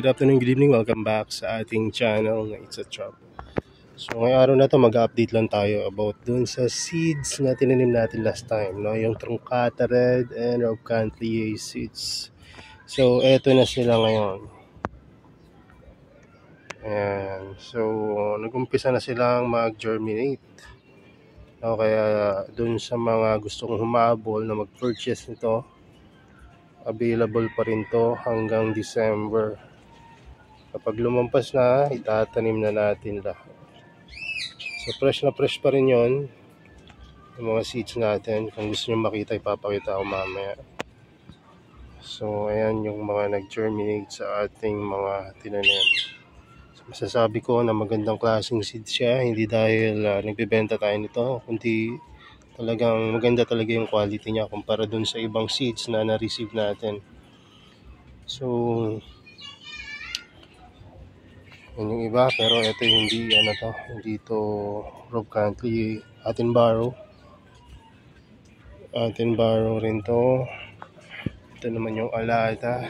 good afternoon, good evening. Welcome back sa ating channel na It's a Chop. So ngayong araw na to mag-update lang tayo about dun sa seeds na tinanim natin last time, no? Yung Truncata Red and Rob Cantley seeds. So eto na sila ngayon. Ayan. So nag-umpisa na silang mag-germinate. No, kaya dun sa mga gustong humabol na mag-purchase nito, available pa rin to hanggang December. Kapag lumampas na, itatanim na natin lahat. So fresh na fresh pa rin yon, yung mga seeds natin. Kung gusto nyo makita, ipapakita ko mamaya. So ayan yung mga nag-germinate sa ating mga tinanim. So, masasabi ko na magandang klaseng seeds siya, hindi dahil nagbebenta tayo nito, kundi talagang maganda talaga yung quality niya kumpara dun sa ibang seeds na na-receive natin. So yun yung iba, pero ito yung hindi to Rob Cantley, Attenborough rin to. Ito naman yung Alata.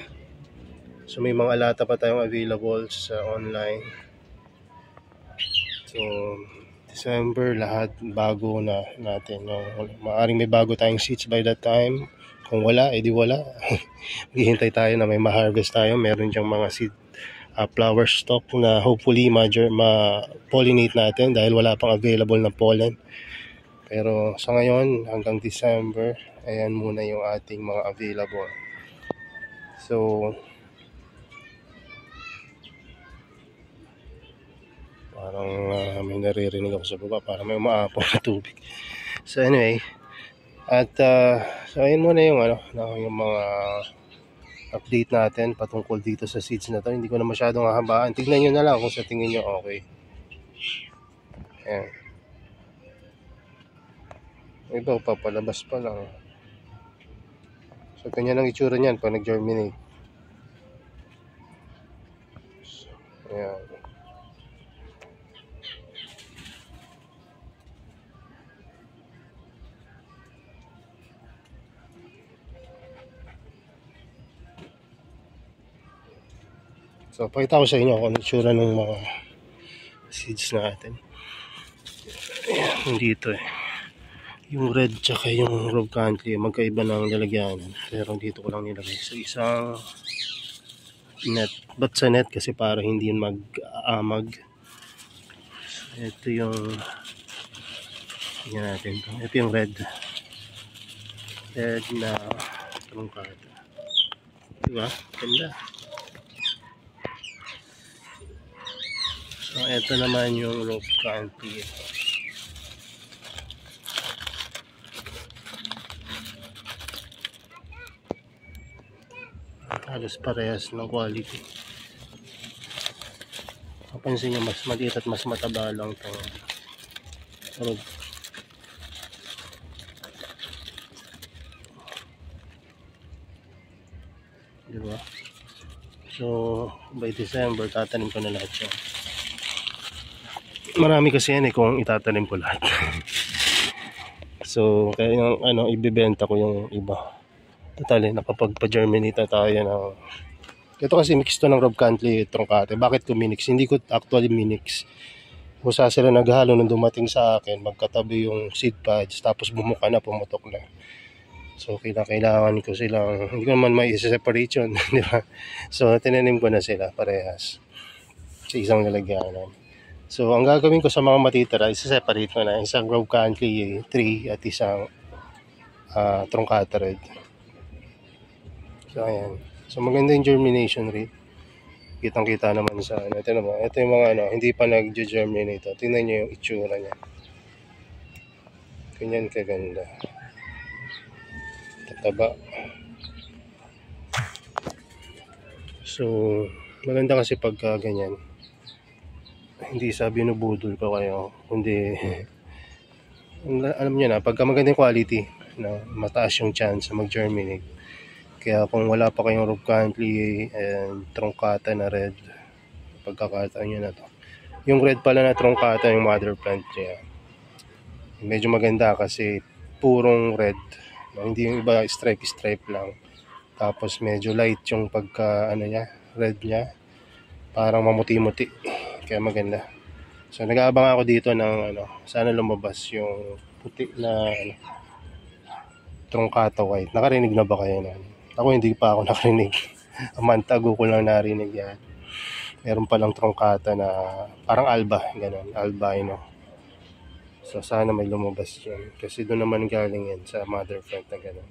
So may mga Alata pa tayong available sa online. So December lahat bago na natin, no? Maaring may bago tayong seeds by that time. Kung wala, edi wala. Maghihintay tayo na may ma-harvest tayo. Meron diyang mga seed flower stock na hopefully ma-pollinate natin dahil wala pang available na pollen. Pero sa ngayon hanggang December, ayan muna yung ating mga available. So parang may naririnig ako sa baba, parang may umaapaw na tubig. So anyway, at so ayun muna yung yung mga update natin patungkol dito sa seeds na to. Hindi ko na masyadong hahabaan. Tignan nyo na lang kung sa tingin nyo okay. Ayan. Iba papalabas pa lang. So ganyan ang itsura niyan pag nag-germinate. So, ayan. So, pakita ko sa inyo kung ano itsura ng mga seeds natin. Ayan, dito yung red tsaka yung Rob Cantley, magkaiba ng lalagyanan. Pero dito ko lang nilagay sa isang net. Ba't sa net? Kasi para hindi yun mag-aamag. So, ito yung tingnan natin. Ito yung red na Truncata. Diba? Ganda. So, ito naman yung Rob Cantley. Halos parehas ng quality. Mapansin nyo, mas maliit at mas mataba lang itong Rob. Diba? So, by December, tatanim ko na lahat yan. Marami kasi yan kung itatanim ko lahat. So kaya yung ibebenta ko yung iba. Total nakapagpa-germinate na tayo ng ito kasi mix to ng Rob Cantley Truncata. Bakit ko minix? Hindi ko actually minix. Kusa sila naghalo nung dumating sa akin, magkatabi yung seed pods tapos bumuka na, pumutok na. So kailangan ko silang, hindi ko naman may separate yun, di ba? So tinanim ko na sila parehas sa isang lalagyanan. So, ang gagawin ko sa mga matitira, isa-separate ko na. Isang Rob Cantley 3 at isang Truncata Red. So, ayan. So, maganda yung germination rate. Kitang-kita naman sa ito naman. Ito yung mga hindi pa nag-germinate. Tingnan nyo yung itsura niya. Ganyan kaganda. Tataba. So, maganda kasi pagka ganyan. Hindi binubudol pa kayo, kundi alam niyo na, pagka magandang quality, mataas yung chance mag-germinate. Kaya kung wala pa kayong Rob Cantley and Truncata na red, pagkakataon nyo na to. Yung red pala na Truncata, yung mother plant niya, medyo maganda kasi purong red, hindi yung iba stripe lang. Tapos medyo light yung pagka red niya. parang mamuti-muti, kaya maganda. So nag-aabang ako dito ng sana lumabas yung puti na truncata white. Nakarinig na ba kayo na? Ako hindi pa ako nakarinig. Amantago ko lang narinig yan. Meron palang truncata na parang alba, ganun, albino. So sana may lumabas yun, kasi doon naman galing yan sa mother plant na ganun.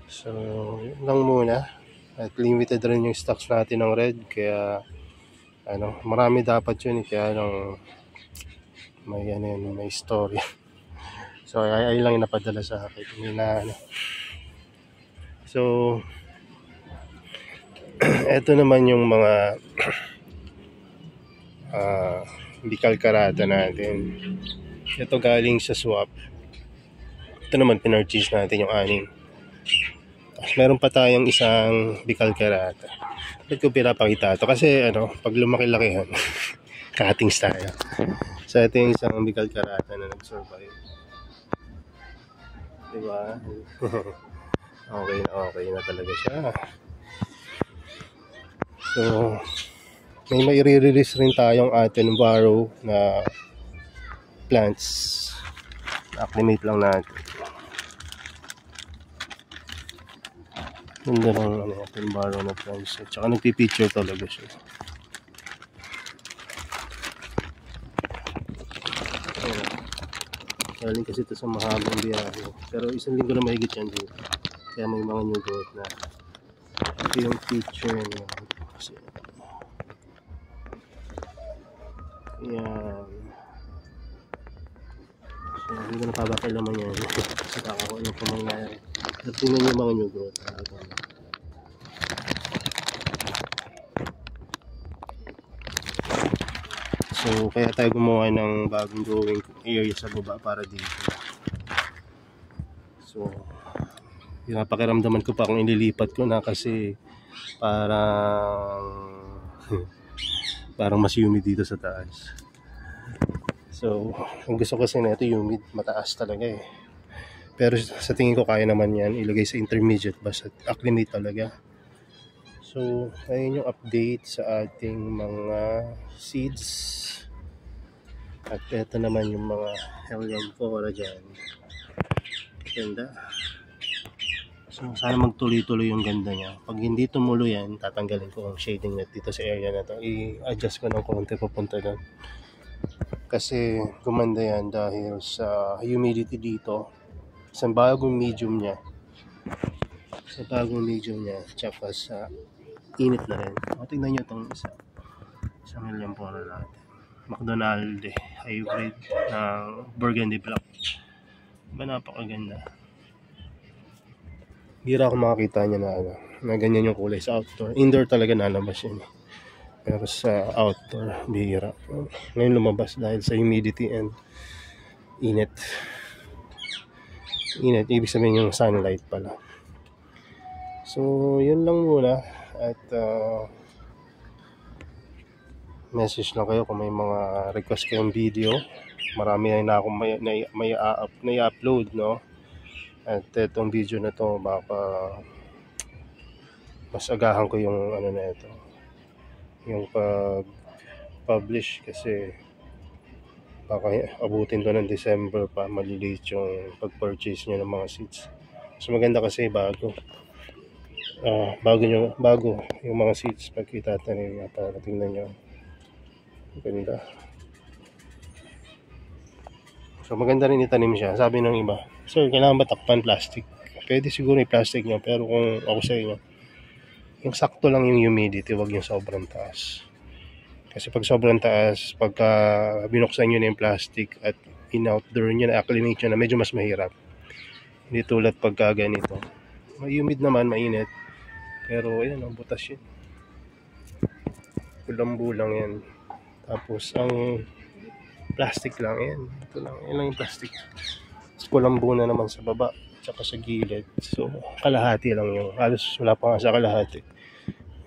So yun lang muna, at limited rin yung stocks natin ng red, kaya marami dapat yun, kaya lang may story. So ay lang yung napadala sa akin, hindi na So eto naman yung mga bicalcarata natin. Ito galing sa swap. Ito naman pinurchase natin yung 6. Tapos meron pa tayong isang bicalcarata. Ba't ko pinapakita ito? Kasi pag lumaki-lakihan cuttings tayo. So ito yung isang bicalcarata na nag-survive. Diba? Okay na talaga siya. So may i-release rin tayong atin barrow na plants. Acclimate lang natin. Ganda lang atin barrow na plants. Tsaka nagpipicture talaga siya. Galing kasi ito sa mahabang biyahe. Pero isang linggo na mahigit yan dito. Kaya may mga new growth na. Ito yung picture niya. Yan. So hindi ko napabakailaman yan. Kasi kakakuha yung pamangyari. At tingnan yung mga new growth. So kaya tayo gumawa ng bagong growing area sa baba para dito. So pinapakiramdaman ko pa kung ililipat ko na, kasi parang mas humid dito sa taas. So ang gusto ko kasi na ito humid, mataas talaga eh. Pero sa tingin ko kaya naman yan ilagay sa intermediate, basta acclimate talaga. So ayun yung update sa ating mga seeds. At ito naman yung mga Helianthera dyan. Ganda. So sana magtuloy-tuloy yung ganda niya. Pag hindi tumulo yan, tatanggalin ko ang shading net dito sa area na to. I-adjust ko ng konti papunta doon. Kasi gumanda yan dahil sa humidity dito, sa bagong medium niya. Tsaka sa init na rin. O tingnan nyo itong isang Helianthera natin. McDonald hybrid ng burgundy black. Ba, napakaganda. Bira ako makakita niya na ganyan yung kulay sa outdoor. Indoor talaga nalabas yun. Pero sa outdoor, bira. Ngayon lumabas dahil sa humidity and init. Ibig sabihin yung sunlight pala. So, yun lang muna. At message lang kayo kung may mga request kayong video. Marami na akong may upload, no? At itong video na to, baka mas agahan ko yung na ito, yung pag-publish, kasi baka abutin to ng December pa, maliliit yung pag-purchase nyo ng mga seeds. So maganda kasi bago yung mga seeds pag itatanim nyo, para tingnan nyo. Ganda. So maganda rin itanim siya. Sabi ng iba, sir, kailangan ba takpan plastic? Pwede siguro i-plastic nyo, pero kung ako sa inyo, yung sakto lang yung humidity, wag yung sobrang taas. Kasi pag sobrang taas, pagka binuksan nyo na yung plastic at in-outdoor nyo na, acclimate nyo na, medyo mas mahirap. Hindi tulad pagka ganito. May humid naman, mainit. Pero ayan, ang butas yun. Bulang-bulang yan. Tapos ang plastic lang yan. Ito lang, yan lang yung plastic. Kulambo na naman sa baba, tsaka sa gilid. So kalahati lang yung, halos wala pa nga sa kalahati,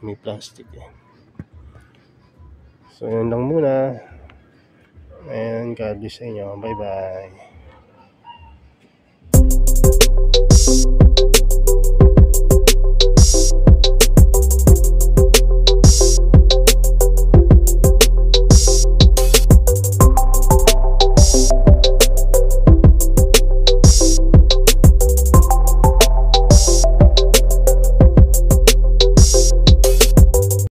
may plastic eh. So yun lang muna, and God bless sa inyo. Bye bye.